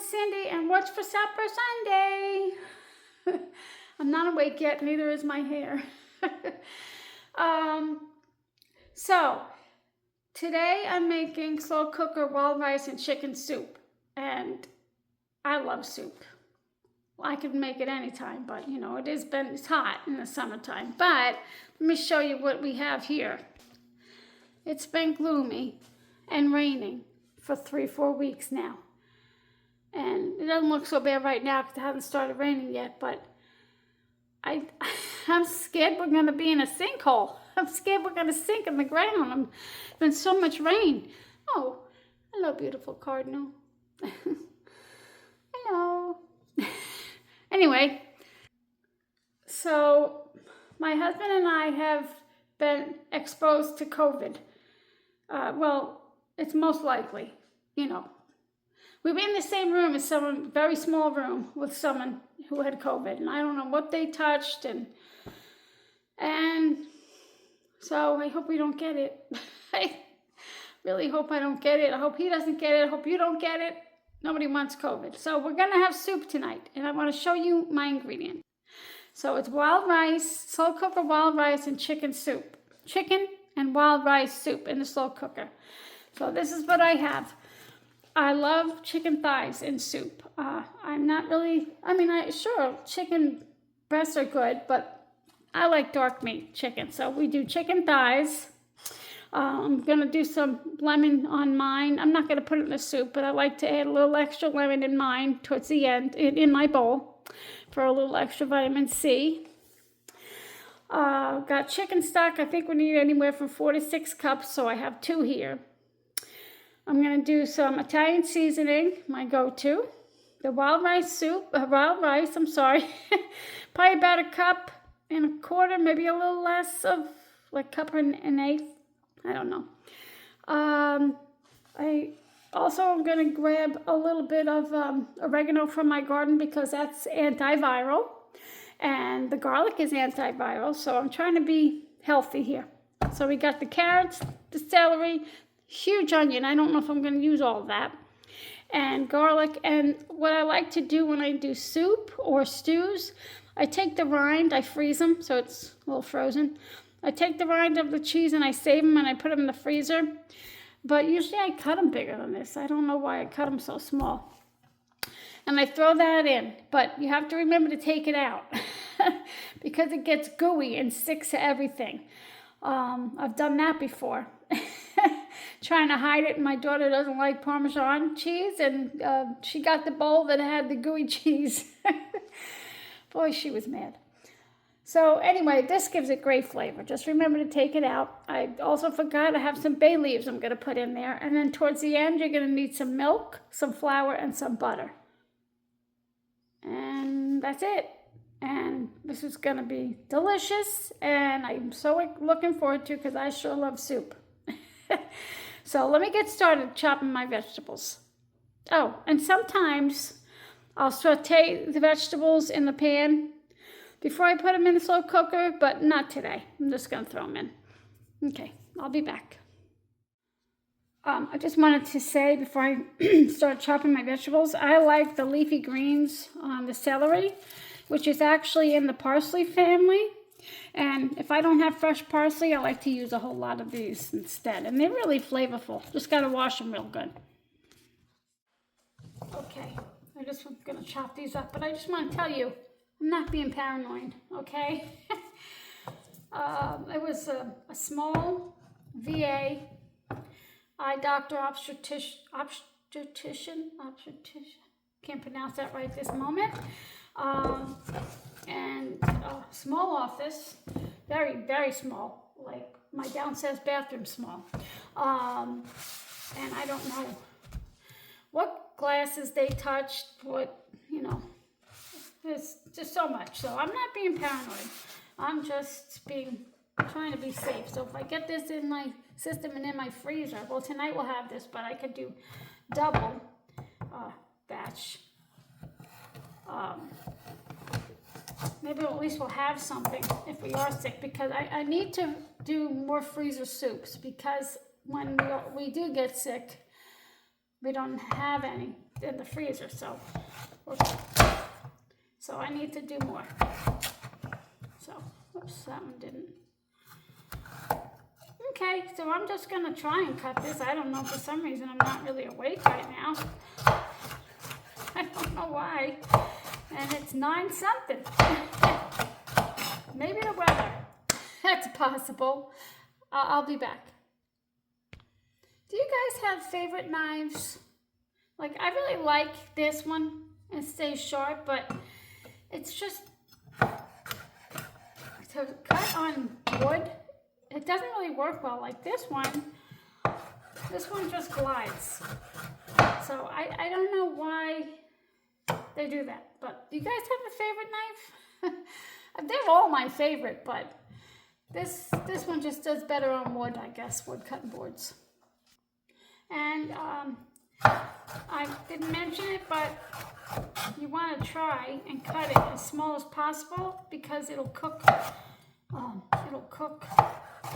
it's Cindy, and what's for supper Sunday? I'm not awake yet, neither is my hair. So, today I'm making slow cooker wild rice and chicken soup, and I love soup. Well, I could make it anytime, but you know, it's hot in the summertime. But let me show you what we have here. It's been gloomy and raining for 3-4 weeks now. And it doesn't look so bad right now because it hasn't started raining yet, but I'm scared we're going to be in a sinkhole. I'm scared we're going to sink in the ground. There's been so much rain. Oh, hello, beautiful cardinal. Hello. Anyway, so my husband and I have been exposed to COVID. Well, it's most likely, you know. We were in the same room as someone, very small room, with someone who had COVID, and I don't know what they touched, and so I hope we don't get it. I really hope I don't get it. I hope he doesn't get it. I hope you don't get it. Nobody wants COVID. So we're gonna have soup tonight, and I want to show you my ingredients. So it's wild rice, slow cooker wild rice, and chicken soup. Chicken and wild rice soup in the slow cooker. So this is what I have. I love chicken thighs in soup. I'm not really, sure, chicken breasts are good, but I like dark meat chicken. So we do chicken thighs. I'm gonna do some lemon on mine. I'm not gonna put it in the soup, but I like to add a little extra lemon in mine towards the end, in my bowl, for a little extra vitamin C. Got chicken stock. I think we need anywhere from 4 to 6 cups, so I have 2 here. I'm going to do some Italian seasoning, my go-to. The wild rice, probably about 1.25 cups, maybe a little less, of like 1.25 cups. I don't know. I also am going to grab a little bit of oregano from my garden because that's antiviral. And the garlic is antiviral, so I'm trying to be healthy here. So we got the carrots, the celery, huge onion. I don't know if I'm going to use all of that. And garlic. And what I like to do when I do soup or stews, I take the rind, I freeze them, so it's a little frozen. I take the rind of the cheese and I save them and I put them in the freezer. But usually I cut them bigger than this. I don't know why I cut them so small. And I throw that in, but you have to remember to take it out because it gets gooey and sticks to everything. I've done that before. Trying to hide it, and my daughter doesn't like Parmesan cheese, and she got the bowl that had the gooey cheese. Boy, she was mad. So anyway, this gives it great flavor. Just remember to take it out. I also forgot I have some bay leaves I'm going to put in there. And then towards the end, you're going to need some milk, some flour, and some butter. And that's it. And this is going to be delicious. And I'm so looking forward to it because I sure love soup. So let me get started chopping my vegetables. Oh, and sometimes I'll saute the vegetables in the pan before I put them in the slow cooker, but not today. I'm just going to throw them in. Okay, I'll be back. I just wanted to say before I start chopping my vegetables, I like the leafy greens on the celery, which is actually in the parsley family. And if I don't have fresh parsley, I like to use a whole lot of these instead. And they're really flavorful. Just got to wash them real good. Okay, I just am going to chop these up. But I just want to tell you, I'm not being paranoid, okay? It was a small VA eye doctor, obstetrician, can't pronounce that right this moment. And a small office, very, very small, like my downstairs bathroom small. And I don't know what glasses they touched, there's just so much. So I'm not being paranoid. I'm just trying to be safe. So if I get this in my system and in my freezer, well, tonight we'll have this, but I could do double batch. Maybe at least we'll have something if we are sick, because I need to do more freezer soups, because when we do get sick, we don't have any. in the freezer, so I need to do more. So, oops, that one didn't. Okay, so I'm just gonna try and cut this. I don't know, for some reason I'm not really awake right now. I don't know why. And it's 9 something. Maybe the weather. That's possible. I'll be back. Do you guys have favorite knives? Like, I really like this one. It stays sharp, but it's just, to cut on wood, it doesn't really work well. Like this one just glides. So I don't know why they do that. But do you guys have a favorite knife? They're all my favorite, but this one just does better on wood, I guess, wood cutting boards. And I didn't mention it, but you want to try and cut it as small as possible because it'll cook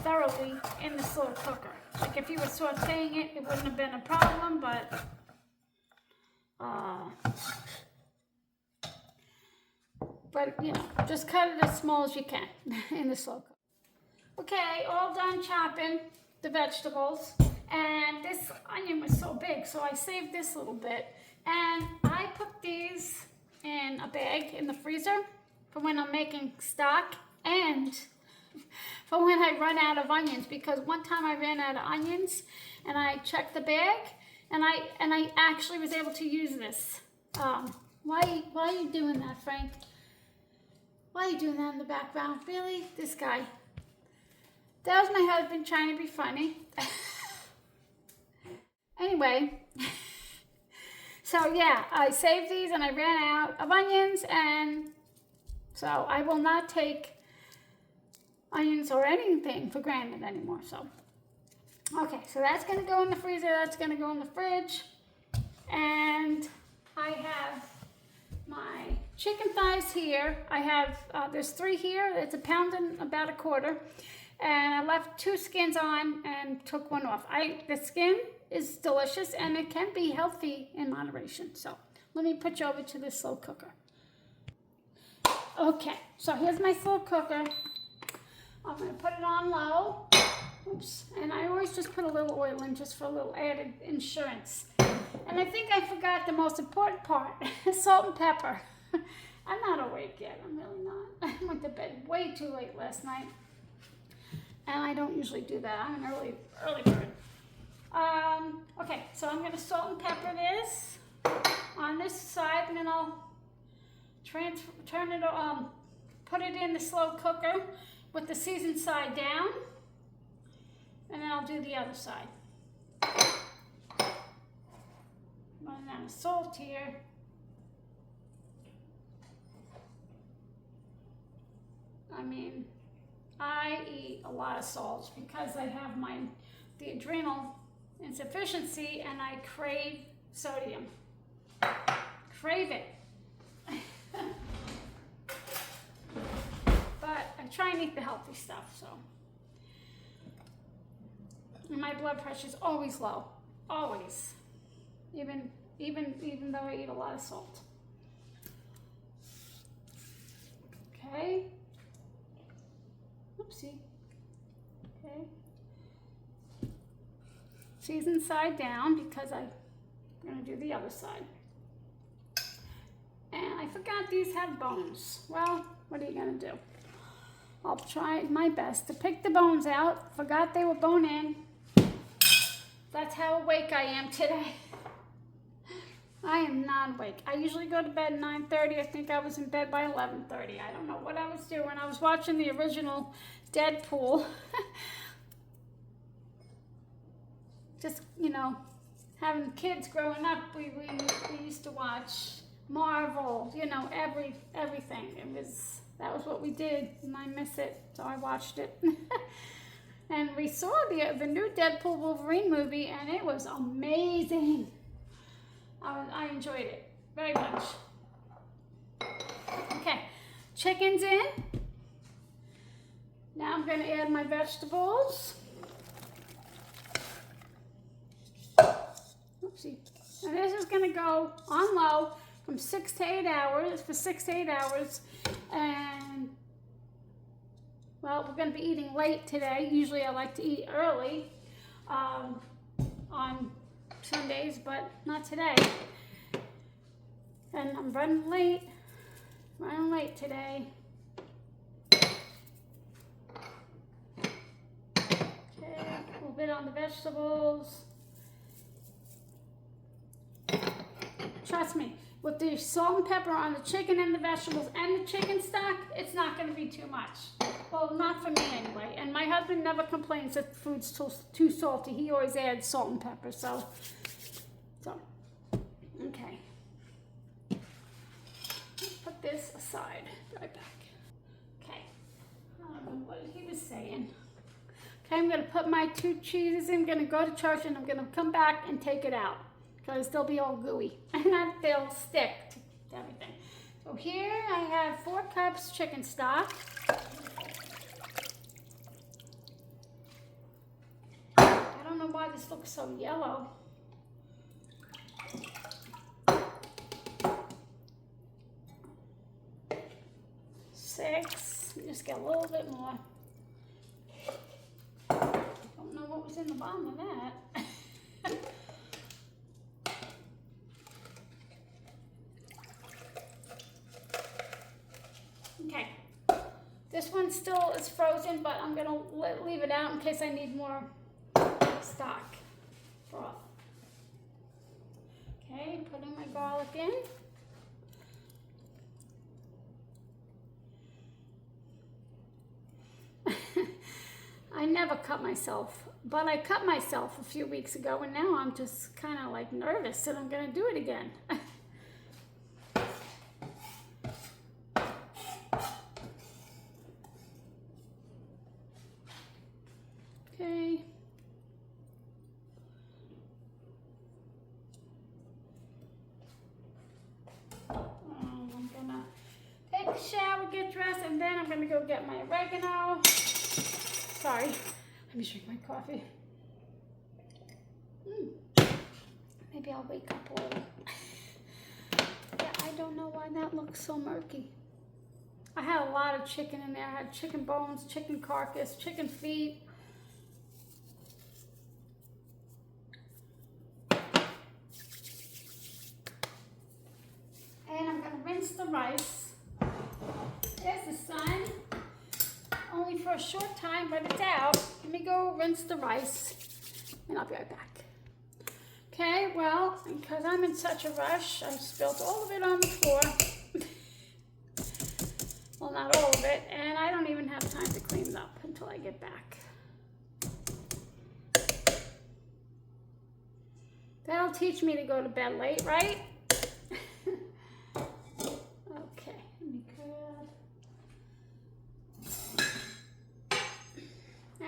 thoroughly in the slow cooker. Like if you were sauteing it, it wouldn't have been a problem, but you know, just cut it as small as you can in the slow cooker. Okay, all done chopping the vegetables, and this onion was so big, so I saved this little bit, and I put these in a bag in the freezer for when I'm making stock and for when I run out of onions, because one time I ran out of onions and I checked the bag and I actually was able to use this. Why are you doing that, Frank? Why are you doing that in the background? Really? This guy. That was my husband trying to be funny. Anyway, so yeah, I saved these and I ran out of onions, and so I will not take onions or anything for granted anymore. So, okay, so that's going to go in the freezer, that's going to go in the fridge, and I have my chicken thighs here. I have, there's 3 here, it's a pound and about a quarter, and I left 2 skins on and took 1 off. The skin is delicious and it can be healthy in moderation. So let me put you over to this slow cooker. Okay, so here's my slow cooker. I'm going to put it on low. Oops. And I always just put a little oil in just for a little added insurance. And I think I forgot the most important part, salt and pepper. I'm not awake yet. I'm really not. I went to bed way too late last night. And I don't usually do that. I'm an early bird. Okay, so I'm going to salt and pepper this on this side, and then I'll turn it on, put it in the slow cooker with the seasoned side down, and then I'll do the other side. Running out of salt here. I mean, I eat a lot of salt because I have the adrenal insufficiency and I crave sodium. Crave it. But I try and eat the healthy stuff, so. And my blood pressure is always low. Always. Even though I eat a lot of salt. Okay. Oopsie. Okay. Season side down because I'm going to do the other side. And I forgot these have bones. Well, what are you going to do? I'll try my best to pick the bones out. Forgot they were bone in. That's how awake I am today. I am not awake. I usually go to bed at 9:30. I think I was in bed by 11:30. I don't know what I was doing. I was watching the original Deadpool. Just, you know, having kids growing up, we used to watch Marvel, you know, everything. That was what we did, and I miss it, so I watched it. And we saw the new Deadpool Wolverine movie, and it was amazing. I enjoyed it very much. Okay, chicken's in. Now I'm going to add my vegetables. Oopsie. And this is gonna go on low from 6 to 8 hours, for 6 to 8 hours. And, well, we're gonna be eating late today. Usually I like to eat early on Sundays, but not today. And I'm running late today. Okay, a little bit on the vegetables. Trust me, with the salt and pepper on the chicken and the vegetables and the chicken stock, it's not going to be too much. Well, not for me anyway. And my husband never complains that food's too salty. He always adds salt and pepper. So, okay. Put this aside. Be right back. Okay. I don't know what he was saying. Okay, I'm going to put my 2 cheeses in. I'm going to go to church and I'm going to come back and take it out, because they'll be all gooey and they'll stick to everything. So here I have 4 cups chicken stock. I don't know why this looks so yellow. 6, just get a little bit more. Don't know what was in the bottom of that. Okay, this one still is frozen, but I'm gonna leave it out in case I need more stock broth. Okay, putting my garlic in. I never cut myself, but I cut myself a few weeks ago, and now I'm just kind of like nervous that I'm gonna do it again. Okay. I'm gonna take a shower, get dressed, and then I'm gonna go get my oregano. Sorry, let me drink my coffee. Maybe I'll wake up a little. Yeah, I don't know why that looks so murky. I had a lot of chicken in there. I had chicken bones, chicken carcass, chicken feet. And I'm gonna rinse the rice. There's the sun. Only for a short time, but it's out. Let me go rinse the rice, and I'll be right back. Okay, well, because I'm in such a rush, I spilled all of it on the floor. Well, not all of it, and I don't even have time to clean it up until I get back. That'll teach me to go to bed late, right? Okay, let me grab.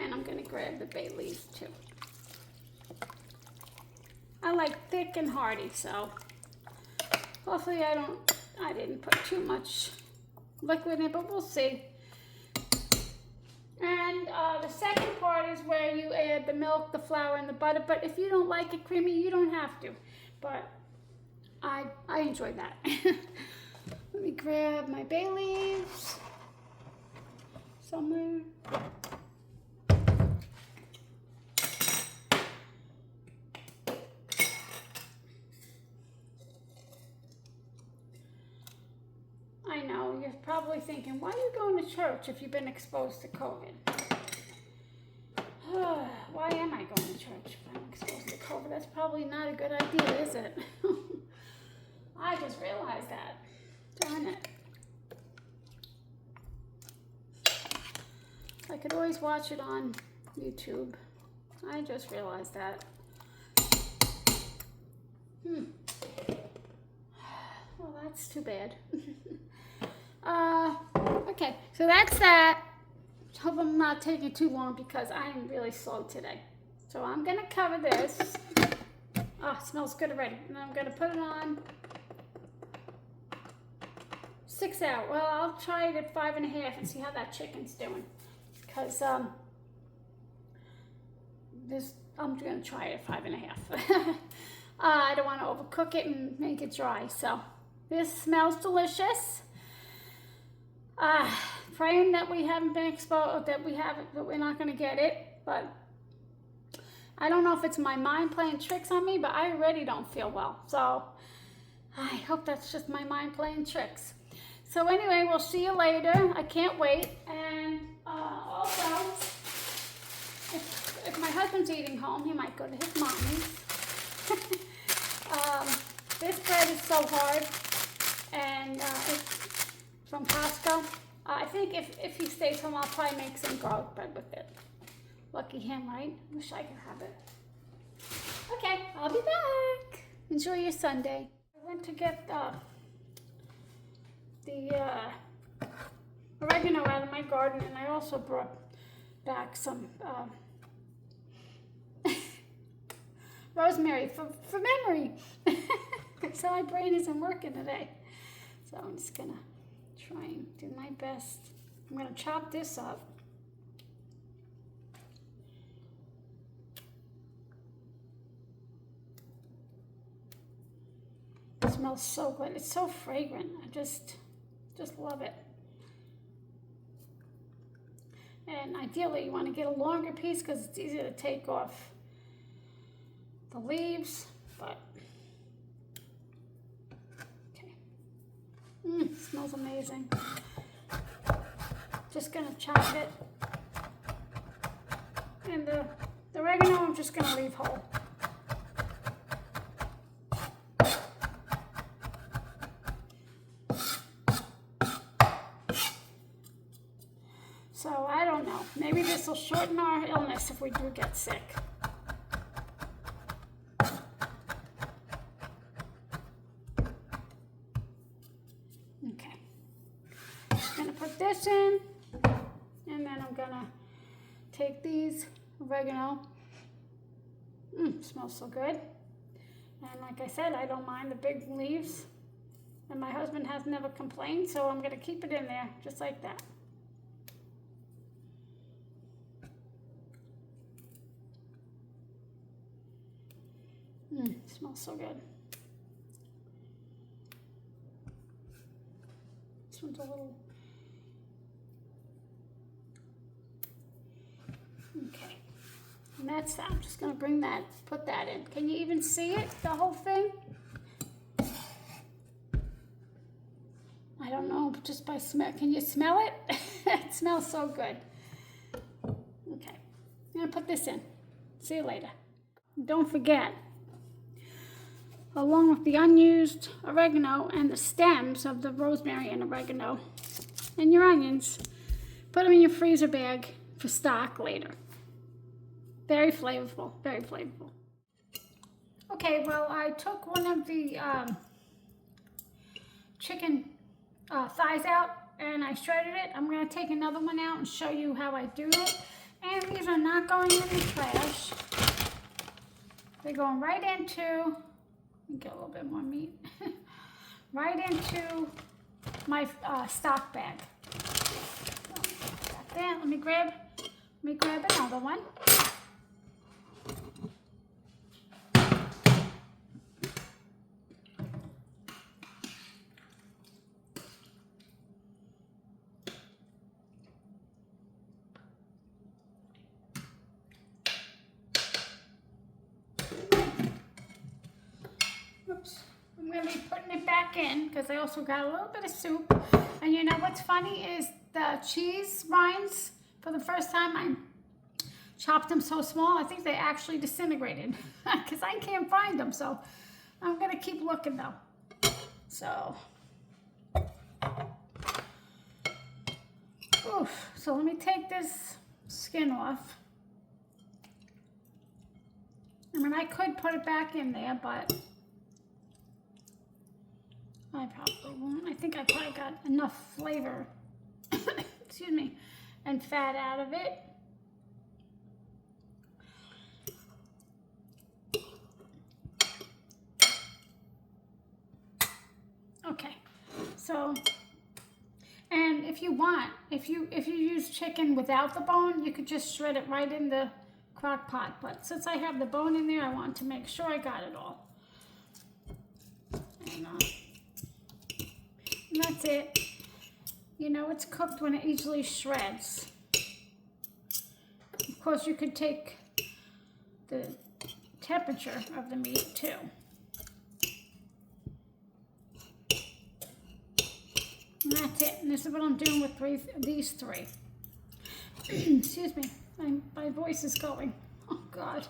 And I'm gonna grab the bay leaves too. I like thick and hearty, so hopefully I didn't put too much liquid in it, but we'll see. And the second part is where you add the milk, the flour, and the butter, but if you don't like it creamy, you don't have to. But I enjoy that. Let me grab my bay leaves somewhere. I know, you're probably thinking, why are you going to church if you've been exposed to COVID? Why am I going to church if I'm exposed to COVID? That's probably not a good idea, is it? I just realized that. Darn it. I could always watch it on YouTube. I just realized that. Well, that's too bad. Okay, so that's that. Hope I'm not taking too long because I am really slow today. So I'm gonna cover this. Oh, it smells good already. And I'm gonna put it on 6 hours. Well, I'll try it at 5.5 and see how that chicken's doing. Because I'm gonna try it at 5.5. I don't want to overcook it and make it dry. So this smells delicious. Praying that we haven't been exposed, that we're not going to get it. But I don't know if it's my mind playing tricks on me, but I already don't feel well. So I hope that's just my mind playing tricks. So anyway, we'll see you later. I can't wait. And also, if my husband's eating home, he might go to his mommy's. This bread is so hard, and it's from Costco. I think if he stays home, I'll probably make some garlic bread with it. Lucky him, right? Wish I could have it. Okay, I'll be back. Enjoy your Sunday. I went to get the oregano out of my garden, and I also brought back some rosemary for memory. So my brain isn't working today. So I'm just gonna try and do my best. I'm gonna chop this up. It smells so good. It's so fragrant. I just love it. And ideally you want to get a longer piece because it's easier to take off the leaves, but okay. It smells amazing. Just gonna chop it. And the oregano I'm just gonna leave whole. So I don't know, maybe this will shorten our illness if we do get sick. Okay, I'm gonna put this in, and then I'm gonna take these oregano. Smells so good. And like I said, I don't mind the big leaves, and my husband has never complained, so I'm gonna keep it in there just like that. Smells so good. This one's a little... Okay. And that's that. I'm just going to bring that, put that in. Can you even see it, the whole thing? I don't know, just by smell. Can you smell it? It smells so good. Okay. I'm going to put this in. See you later. Don't forget, along with the unused oregano and the stems of the rosemary and oregano and your onions, put them in your freezer bag for stock later. Very flavorful, very flavorful. Okay, well, I took one of the chicken thighs out and I shredded it. I'm going to take another one out and show you how I do it. And these are not going in the trash. They're going right into... Get a little bit more meat. Right into my stock bag. So, got that. Let me grab another one. I'm going to be putting it back in because I also got a little bit of soup. And you know what's funny is the cheese rinds, for the first time I chopped them so small, I think they actually disintegrated because I can't find them. So I'm going to keep looking though. So, so let me take this skin off. I mean, I could put it back in there, but I probably won't. I think I probably got enough flavor, excuse me, and fat out of it. Okay, so, and if you want, if you use chicken without the bone, you could just shred it right in the crock pot. But since I have the bone in there, I want to make sure I got it all. And that's it. You know it's cooked when it easily shreds. Of course, you could take the temperature of the meat too. And that's it. And this is what I'm doing with these three. Excuse me. My voice is going. Oh, God.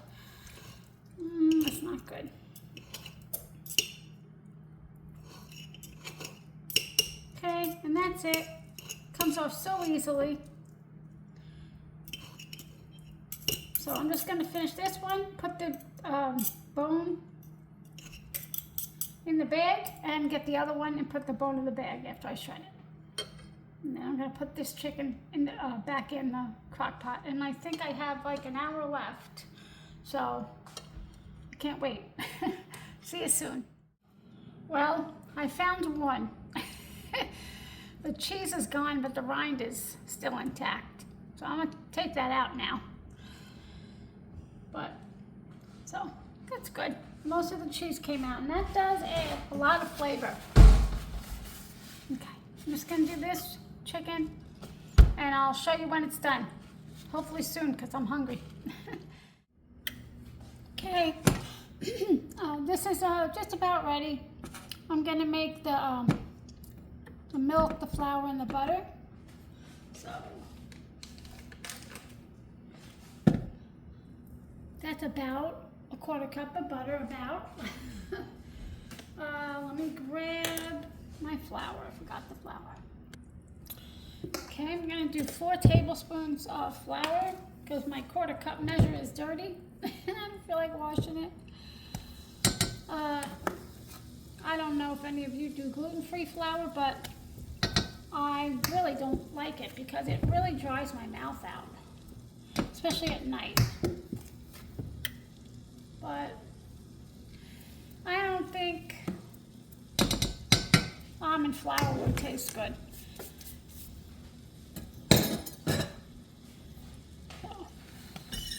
That's not good. Okay, and that's it. Comes off so easily. So I'm just going to finish this one, put the bone in the bag, and get the other one and put the bone in the bag after I shred it. And then I'm going to put this chicken in the, back in the crock pot. And I think I have like an hour left. So I can't wait. See you soon. Well, I found one. The cheese is gone, but the rind is still intact. So I'm going to take that out now. But, so, that's good. Most of the cheese came out, and that does add a lot of flavor. Okay, I'm just going to do this chicken, and I'll show you when it's done. Hopefully soon, because I'm hungry. Okay, this is just about ready. I'm going to make the milk, the flour, and the butter. So that's about a quarter cup of butter, about. Let me grab my flour. I forgot the flour. Okay, I'm going to do 4 tablespoons of flour because my quarter cup measure is dirty. I don't feel like washing it. I don't know if any of you do gluten-free flour, but I really don't like it because it really dries my mouth out, especially at night. But I don't think almond flour would taste good. So,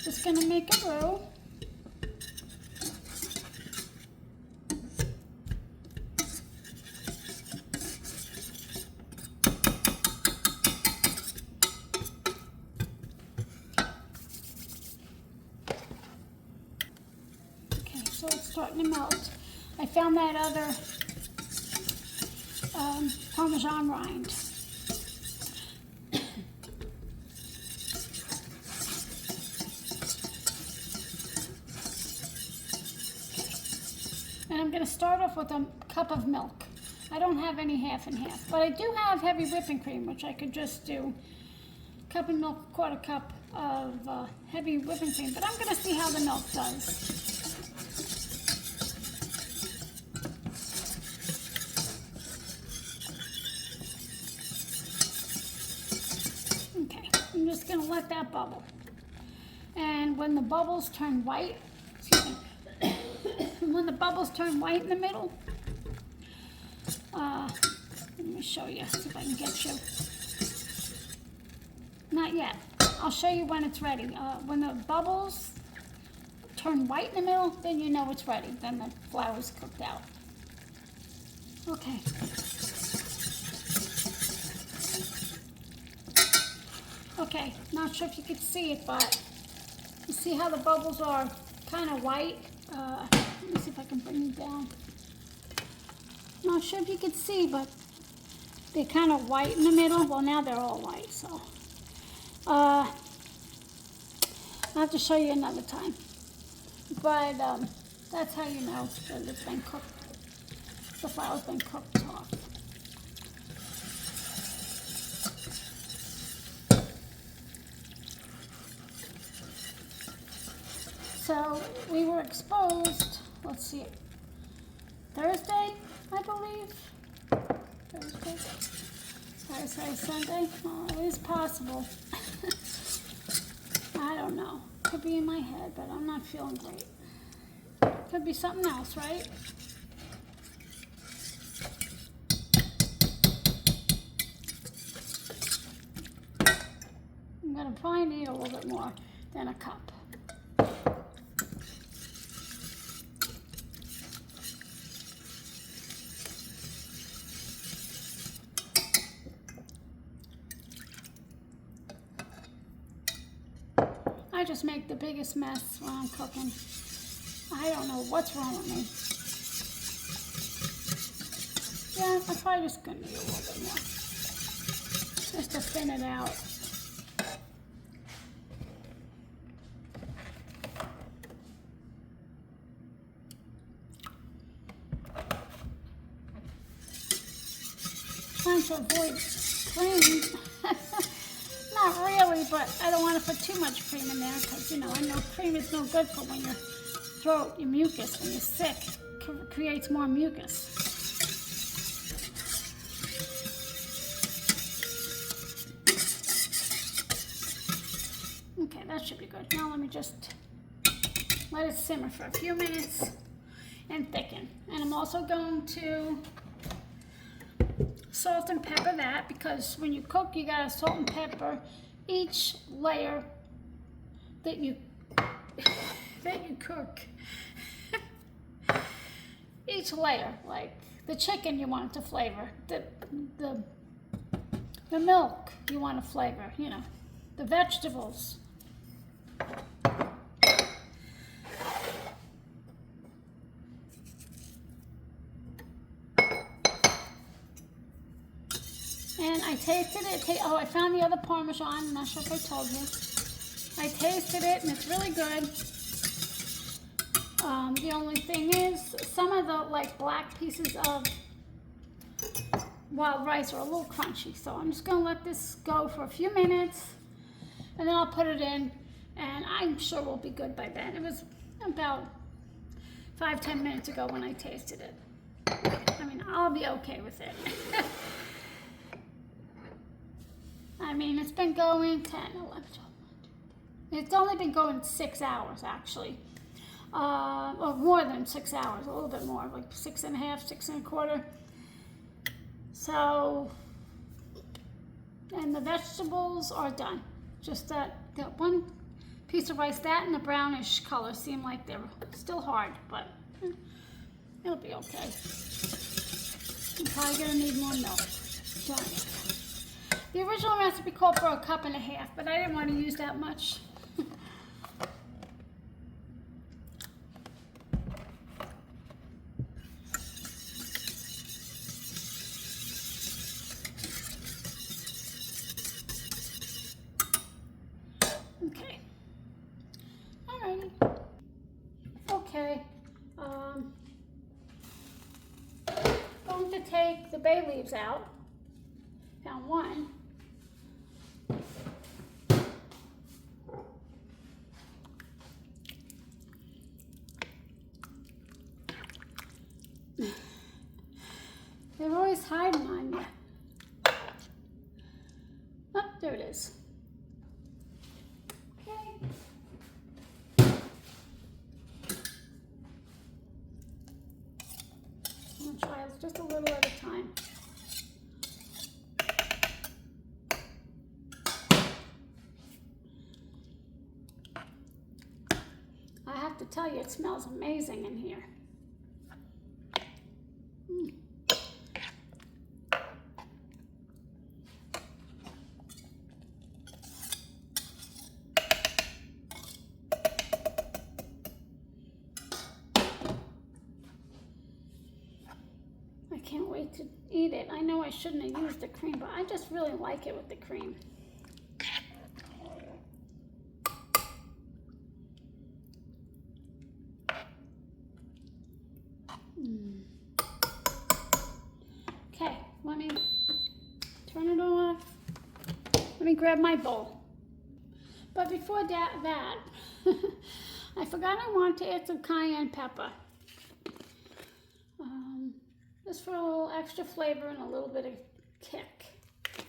just gonna make a roux. So it's starting to melt. I found that other Parmesan rind. And I'm going to start off with a cup of milk. I don't have any half and half, but I do have heavy whipping cream, which I could just do cup of milk, quarter cup of heavy whipping cream. But I'm going to see how the milk does. I'm just going to let that bubble. And when the bubbles turn white, excuse me, when the bubbles turn white in the middle, let me show you, see if I can get you. Not yet. I'll show you when it's ready. When the bubbles turn white in the middle, then you know it's ready. Then the flour's cooked out. Okay. Okay, not sure if you could see it, but you see how the bubbles are kind of white? Let me see if I can bring them down. Not sure if you could see, but they're kind of white in the middle. Well, now they're all white, so. I'll have to show you another time. But that's how you know that it's been cooked. The flour's been cooked off. So we were exposed, let's see, Thursday, I believe. Thursday, Saturday, Sunday. Oh, it is possible. I don't know. Could be in my head, but I'm not feeling great. Could be something else, right? I'm gonna probably need a little bit more than a cup. just make the biggest mess when I'm cooking. I don't know what's wrong with me. Yeah, I'm probably just gonna need a little bit more, just to thin it out. Trying to avoid cream. Not really, but I don't want to put too much cream in there because, you know, I know cream is no good for when your throat, your mucus, when you're sick, creates more mucus. Okay, that should be good. Now let me just let it simmer for a few minutes and thicken. And I'm also going to salt and pepper that, because when you cook, you gotta salt and pepper each layer that you cook. Each layer, like the chicken, you want it to flavor. The milk, you want to flavor. You know, the vegetables. And I tasted it. Oh, I found the other Parmesan. I'm not sure if I told you. I tasted it, and it's really good. The only thing is, some of the like black pieces of wild rice are a little crunchy. So I'm just gonna let this go for a few minutes, and then I'll put it in, and I'm sure we'll be good by then. It was about 5-10 minutes ago when I tasted it. I mean, I'll be okay with it. I mean, it's been going 10, 11, 12, 1, 2, 3. It's only been going 6 hours, actually. Or more than 6 hours, a little bit more, like 6.5, 6.25. So, and the vegetables are done. Just that, got one piece of rice, that and the brownish color seem like they're still hard, but it'll be okay. I'm probably gonna need more milk. Darn it. The original recipe called for 1.5 cups, but I didn't want to use that much. Okay. Alrighty. Okay. Going to take the bay leaves out. Found one. They're always hiding on you. Oh, there it is. Okay. I'm gonna try this just a little at a time. I have to tell you, it smells amazing in here. I can't wait to eat it. I know I shouldn't have used the cream, but I just really like it with the cream. Okay, let me turn it off. Let me grab my bowl. But before that, I forgot I wanted to add some cayenne pepper. Just for a little extra flavor and a little bit of kick.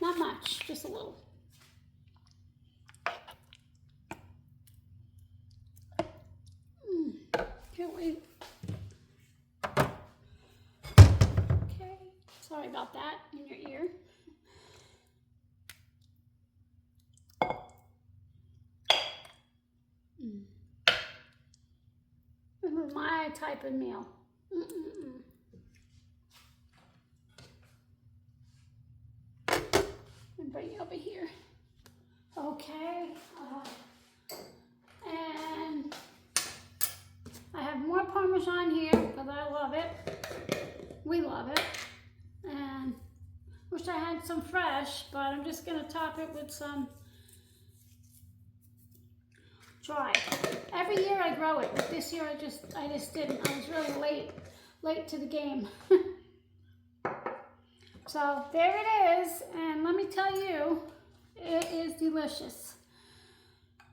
Not much, just a little. Can't wait. Okay, sorry about that in your ear. This is my type of meal. And bring it over here. Okay. fresh, but I'm just gonna top it with some dried. Every year I grow it, but this year I just didn't. I was really late to the game. So there it is, and let me tell you, it is delicious.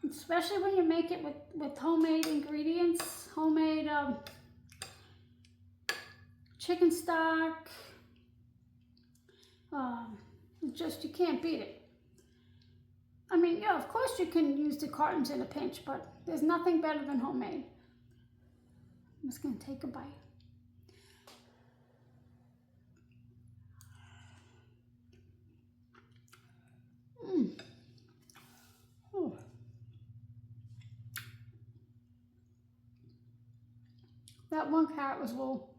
Especially when you make it with homemade ingredients, homemade chicken stock. Just, you can't beat it. I mean, yeah, of course you can use the cartons in a pinch, but there's nothing better than homemade. I'm just gonna take a bite. Oh. That one carrot was a little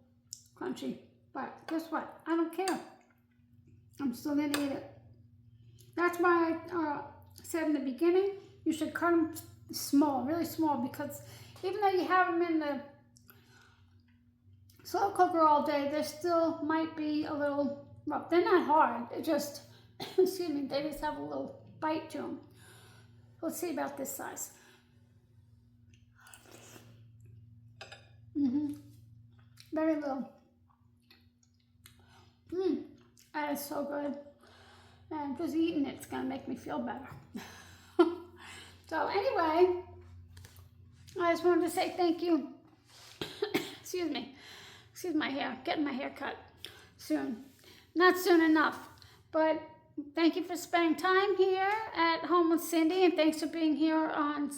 crunchy, but guess what? I don't care. I'm still gonna eat it. That's why I said in the beginning, you should cut them small, really small, because even though you have them in the slow cooker all day, they still might be a little, well, they're not hard. They're just, excuse me, they just have a little bite to them. Let's see about this size. Very little. That is so good. And just eating it's gonna make me feel better. So anyway, I just wanted to say thank you. Excuse me. Excuse my hair. Getting my hair cut soon. Not soon enough, but thank you for spending time here at home with Cindy, and thanks for being here on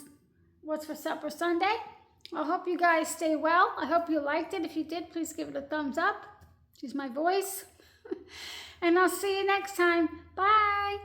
What's for Supper Sunday. I hope you guys stay well. I hope you liked it. If you did, please give it a thumbs up. Excuse my voice. And I'll see you next time. Bye.